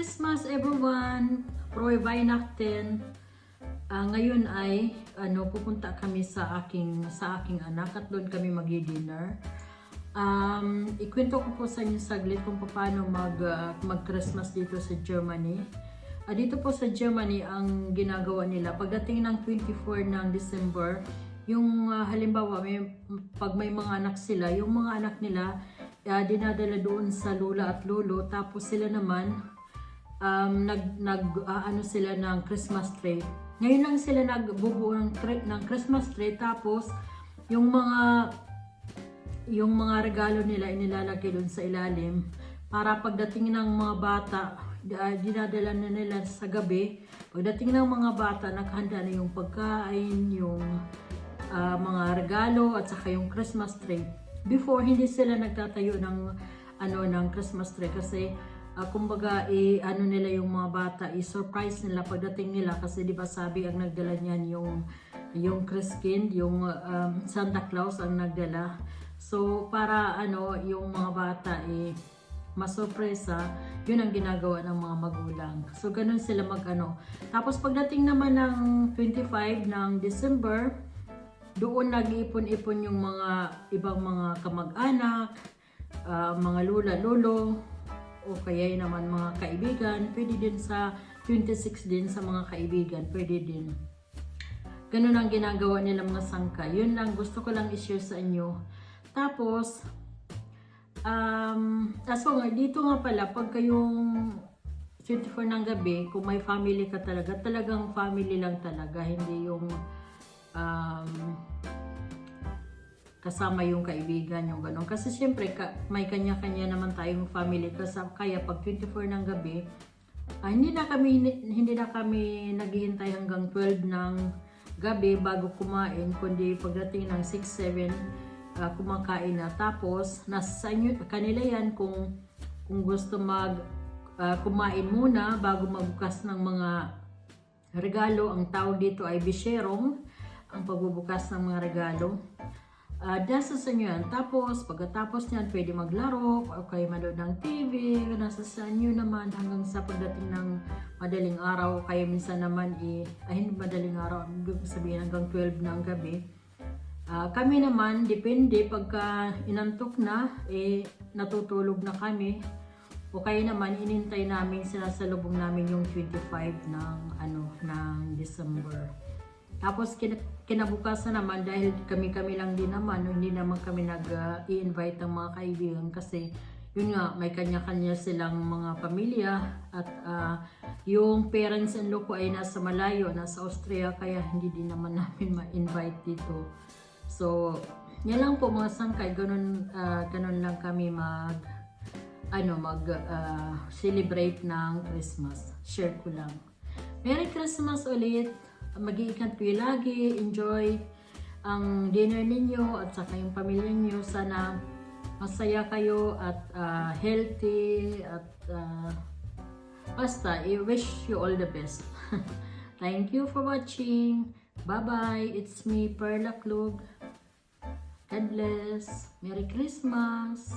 Christmas everyone! Frohe Weihnachten! Ngayon ay pupunta kami sa aking anak at doon kami magi-dinner. Ikwento ko po sa inyo saglit kung paano mag-Christmas dito sa Germany. Dito po sa Germany, ang ginagawa nila pagdating ng 24 ng December, yung halimbawa pag may mga anak sila, yung mga anak nila dinadala doon sa lola at lolo, tapos sila naman sila ng Christmas tree. Ngayon lang sila nagbubuo ng Christmas tree, tapos yung mga regalo nila inilalagay doon sa ilalim para pagdating ng mga bata, dinadala na nila sa gabi. Pagdating ng mga bata, naghanda na yung pagkain, yung mga regalo at saka yung Christmas tree. Before, hindi sila nagtatayo ng Christmas tree kasi kumbaga nila yung mga bata, i-surprise nila pagdating nila kasi di ba sabi ang nagdala niyan yung Christkind, yung Santa Claus ang nagdala. So para yung mga bata masurpresa, yun ang ginagawa ng mga magulang. So ganun sila Tapos pagdating naman ng 25 ng December, doon nag-iipon-ipon yung mga ibang mga kamag-anak, mga lolo, o kaya naman mga kaibigan. Pwede din sa 26 din sa mga kaibigan, pwede din. Ganun ang ginagawa nila mga sangka. Yun lang, gusto ko lang i-share sa inyo. Tapos, dito nga pala, pag kayong 24 ng gabi, kung may family ka talagang family lang talaga, hindi yung kasama yung kaibigan, yung gano'n. Kasi syempre, may kanya-kanya naman tayong family. Kaya pag 24 ng gabi, hindi na kami naghihintay hanggang 12 ng gabi bago kumain, kundi pagdating ng 6-7, kumakain na. Tapos, nasa kanila yan kung gusto kumain muna bago magbukas ng mga regalo. Ang tawag dito ay Bescherung, ang pagbubukas ng mga regalo. Nasa sa inyo yan. Tapos, pagkatapos niyan, pwede maglaro, o kaya manood ng TV, nasa sa inyo naman hanggang sa pagdating ng madaling araw, kaya minsan naman hindi madaling araw, sabihin hanggang 12 ng gabi. Kami naman, depende, pagka inantok na, natutulog na kami, o kaya naman, inintay namin, sinasalubong namin yung 25 ng December. Tapos kinabukasan naman, dahil kami lang din naman, hindi naman kami nag-i-invite ng mga kaibigan kasi yun nga, may kanya-kanya silang mga pamilya at yung parents-in-law ko ay nasa malayo, nasa Austria, kaya hindi din naman namin ma-invite dito. So, yan lang po mga sangkay, ganun lang kami celebrate ng Christmas. Share ko lang. Merry Christmas ulit! Mag-iingat kayo lagi, enjoy ang dinner ninyo at saka yung pamilya niyo. Sana masaya kayo at healthy at basta, I wish you all the best. Thank you for watching. Bye-bye. It's me, Perla Klug. God bless. Merry Christmas.